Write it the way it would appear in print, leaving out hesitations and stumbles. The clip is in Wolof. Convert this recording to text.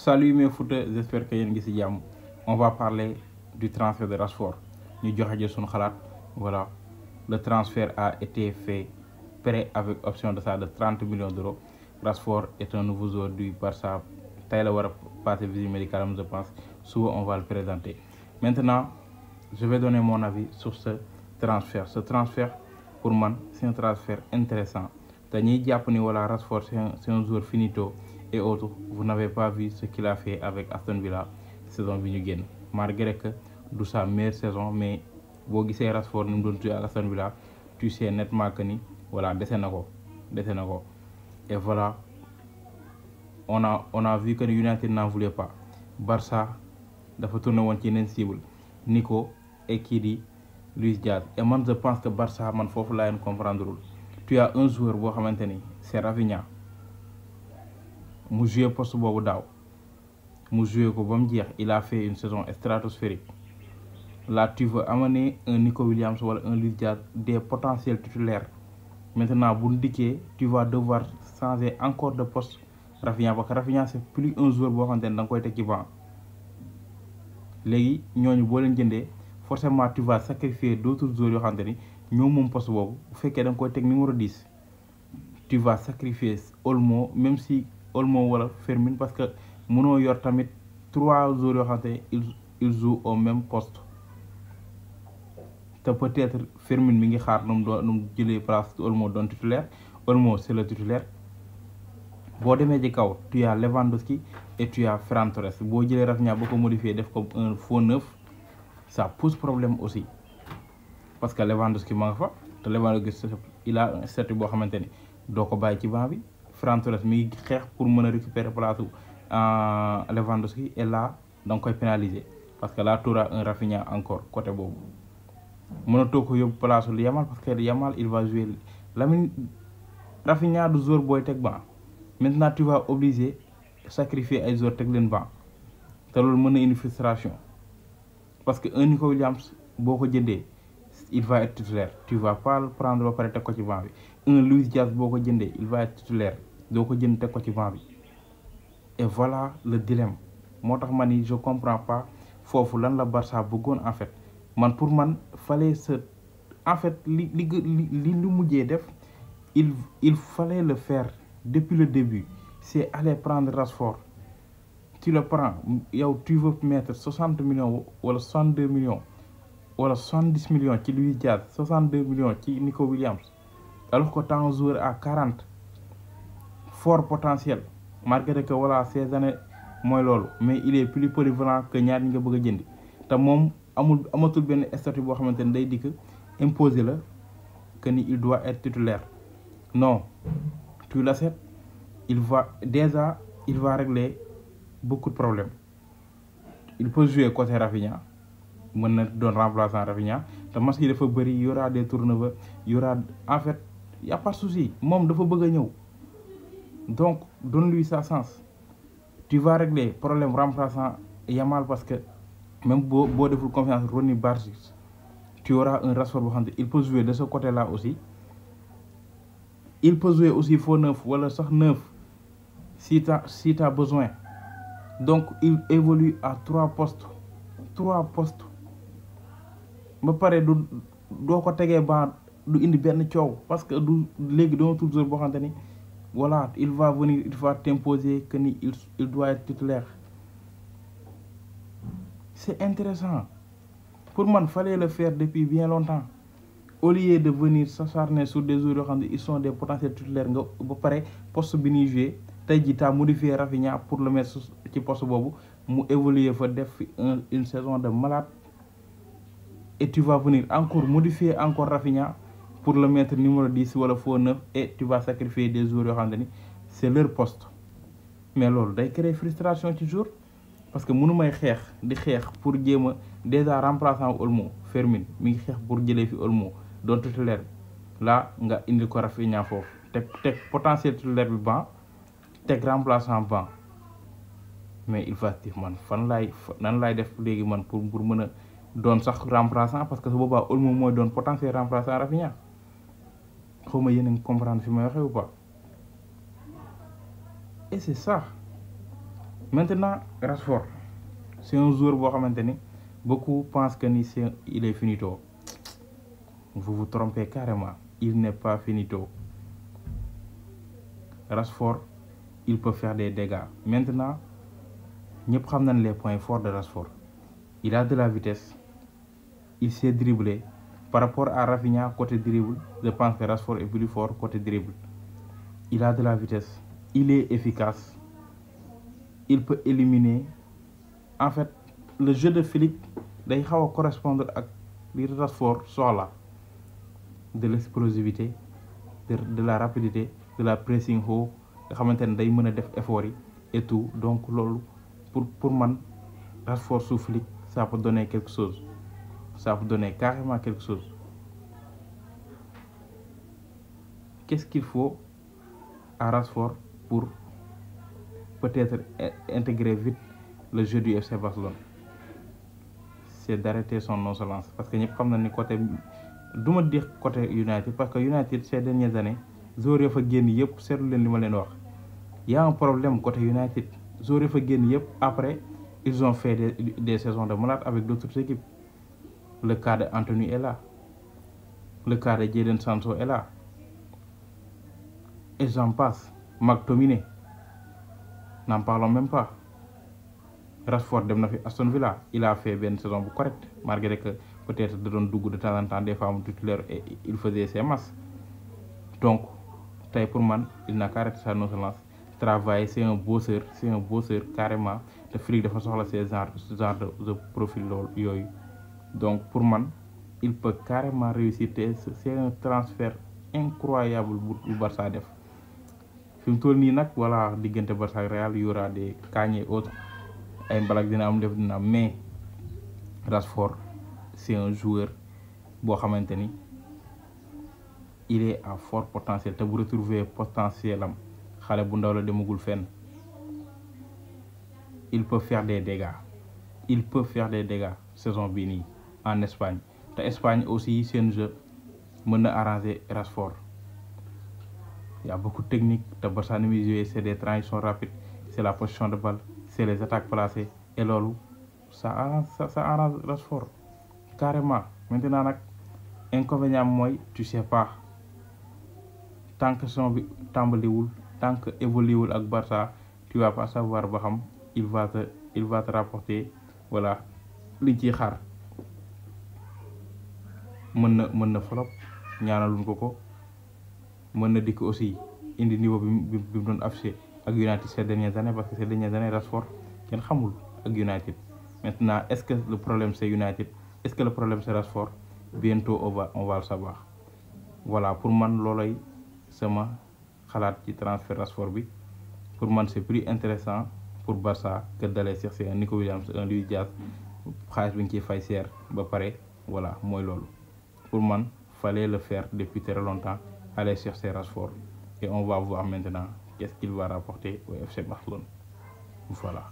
Salut mes footeux, j'espère que yéen ngi ci jàmm. On va parler du transfert de Rashford. Ñu joxe jël suñu xalaat. Voilà, le transfert a été fait prêt avec option d'achat de 30 millions d'euros. Rashford est un nouveau joueur du Barça. Tey la war a passer visite médicale, je pense. Souvent, on va le présenter. Maintenant, je vais donner mon avis sur ce transfert. Ce transfert, pour moi, c'est un transfert intéressant. Te ñuy jàpp ni voilà, Rashford c'est un joueur finito et autres. Vous n'avez pas vu ce qu'il a fait avec Aston Villa saison bi ñu génn. Malgré que du sa meilleure saison, mais boo gisee Rashford ni mu doon jouer ak Aston Villa, tu sais nettement que ni voilà dese na ko. Et voilà, on a vu que United n'en voulait pas. Barça dafa tourné woon ci yeneen cible Nico et kii di Luis Diaz. Et man je pense que Barça man foofu laa leen comprendrewul. Tu as un joueur boo xamante ni c'est Rafinha mu joué poste boobu daaw mu joué ko ba mu jeex. Il a fait une saison stratosphérique. Là tu veux amener un Nico Williams wala un Luis Diaz, des potentiels titulaires. Maintenant bu ndikkee tu vas devoir changer encore de poste Rafinha, parce que Rafinha c'est plus un joueur boo xamante ne da nga koy teg ci banc. Léegi ñooñu boo leen jëndee forcément tu vas sacrifier d'autres joueurs yoo xamante ni ñoo moom poste boobu. Bu fekkee da nga koy teg numéro 10 tu vas sacrifier Olmo, même si Olmo wala Fermin, parce que mënoo yor tamit 3 joueurs yoo xamante ni ils jouent au même poste. te peut-être Fermin mi ngi xaar nu mu jëlee place Olmo doon titulaire. Olmo c'est le titulaire. boo demee ci kaw tu as Lewandowski et tu as Ferran Torres. boo jëlee Rafinha boo ko modifié def ko un faux neuf, ça pose problème aussi parce que Lewandowski ma nga fa te Lewandowski il a un statut boo xamante ni doo ko bàyyi ci banc bi. Ferran Torres mi ngi xeex pour mën a récupérer place Lewandowski, et là da nga koy pénaliser parce que là tu auras un Rafinha encore côté boobu. mënatoo ko yóbbu place lu Yamal parce que Yamal il va jouer Lamine. Rafinha du joueur booy teg banc. Maintenant tu vas obligé sacrifier ay joueurs teg leen banc te loolu mën na indi frustration parce que un Nico Williams boo ko jëndee il va être titulaire. Tu vas pas le prendre ba pare teg ko ci banc bi. Un Luis Diaz boo ko jëndee il va être titulaire. doo ko jënd teg ko ci banc bi. Et voilà le dilemme. moo tax man ni je comprends pas foofu lan la Barça bëggoon en fait. Man pour man fallait se en fait li mujjee def il fallait le faire depuis le début. C'est aller prendre Rashford. Tu le prends yow tu veux mettre 60 millions wala 62 millions wala 70 millions ci Luis Diaz, 62 millions ci Nico Williams, alors que t'as un joueur à 40 fort potentiel. Malgré que voilà ces années mooy loolu, mais il est plus polyvalent que ñaar ñi nga bëgg a jëndi. Te moom amatul benn statut boo xamante ne day dikk imposer la que ni il doit être titulaire. Non, tu l'achètes, il va régler beaucoup de problèmes. Il peut jouer côté Rafinha, mën na doon remplaçant Rafinha te match yi dafa bëri, y aura des turnovers, y aura en fait y a pas de souci. Moom dafa bëgg a ñëw, donc donne-lui sa chance. Tu vas régler problème remplaçant Yamal parce que même boo deful confiance Ronny Bargic, tu auras un Rashford boo xam ne il peut jouer de ce côté là aussi. Il peut jouer aussi faux neuf wala sax neuf si t'as besoin. Donc il évolue à 3 postes ba pare doo ko tegee ba du indi benn coow parce que du léegi doon toujours boo xamante ni voilà il va venir, il va t'imposer que ni il doit être titulaire. C'est intéressant. Pour moi, il fallait le faire depuis bien longtemps. Au lieu de venir s'acharner sur des joueurs qui sont des potentiels titulaires, ba pare poste bi ñuy jouer tey jii t'as modifié Rafinha pour le mettre ci poste boobu mu évoluer fa def une saison de malade, et tu vas venir encore modifier encore Rafinha pour le mettre numéro 10 wala faux 9, et tu vas sacrifier des joueurs yoo xamante ni c'est leur poste. Mais loolu day créer frustration ci jour parce que mënu may di xeex pour jéem a déjà remplaçant Olmo, Fermin mi ngi xeex pour jëlee fi Olmo doon titulaire là nga indi ko Rafinha foofu teg potentiel titulaire bi banc teg remplaçant banc. Mais il va dire man nan laay def léegi man pour mën a doon sax remplaçant, parce que su boobaa Olmo mooy doon potentiel remplaçant Rafinha. Xaw ma yéen a ngi comprendre fi may waxee ou pas. Et c'est ça. Maintenant Rashford c'est un joueur boo xamante ni beaucoup pensent que ni il est finito. Vous vous trompez carrément, il n'est pas finito. Rashford il peut faire des dégâts. Maintenant ñëpp xam nañ les points forts de Rashford. Il a de la vitesse, il sait dribbler. Par rapport à Rafinha côté dribble, je pense que Rashford est plus fort côté dribble. Il a de la vitesse, il est efficace, il peut éliminer. En fait le jeu de Flick day xaw a correspondre ak li Rashford soxla, de l'explosivité, de la rapidité, de la pressing haut nga xamante ne day mën a def effort yi et tout. Donc loolu pour man Rashford sous Flick ça peut donner quelque chose, ça peut donner carrément quelque chose. Qu'est-ce qu'il faut à Rashford pour peut-être intégrer vite le jeu du FC Barcelone? C'est d'arrêter son nonchalance, parce que ñëpp xam na ni côté du ma dire côté United, parce que United ces dernières années joueurs yi fa génn yëpp seetlu leen li ma leen wax, y a un problème côté United. Joueurs yi fa génn yëpp après ils ont fait des saisons de malade avec d'autres équipes. Le cas de Anthony est là, le cas de Jadon Sancho est là, et j'en passe. McTominay, n'en parlons même pas. Rashford dem na fi Aston Villa, il a fait benn saison bu correct, malgré que peut-être da doon dugg de temps en temps des fois mu titulaire et il faisait ses matchs. Donc tey pour man il n'a qu'à arrêter sa nonchalance, travailler. C'est un bosseur carrément. te Flick dafa soxla ces genre de profil loolu yooyu. Donc pour man il peut carrément réussir. C'est un transfert incroyable bu Barça def fi mu toll nii nag. Voilà, diggante Barça ak Real y aura des Kanye et autres, ay mbalak dina am def dina am, mais Rashford c'est un joueur boo xamante ni il est à fort potentiel. te bu retrouver potentiel am, xale bu ndaw la demagul fenn, il peut faire des dégâts saison bii nii en Espagne. te Espagne aussi seen jeu mën na arranger Rashford. Il y a beaucoup de technique. te Barça ni muy jouer c'est des transitions rapides, c'est la position de balle, c'est les attaques placées, et loolu ça arrange Rashford carrément. Maintenant nag inconvénient mooy tu sais pas, tant que saison bi tàmbaliwul, tant que évoluewul ak Barça, tu vas pas savoir ba xam il va te rapporter voilà liñ ciy xaar. mën na flop, ñaanaluñ ko. mën na dikk aussi indi niveau bi mu doon affiché ak United ces dernières années, parce que ces dernières années Rashford kenn xamul ak United. Maintenant est-ce que le problème c'est United, est-ce que le problème c'est Rashford? Bientôt on va le savoir. Voilà, pour man loolay sama xalaat ci transfert Rashford bi. Pour man c'est plus intéressant pour Barça que d'aller chercher un Nico Williams, un Luis Diaz, xaalis bi ñu ciy fay cher ba pare. Voilà, mooy loolu. Pour man fallait le faire depuis très longtemps, aller chercher Rashford, et on va voir maintenant qu'est-ce qu'il va rapporter au FC Barcelone. Voilà.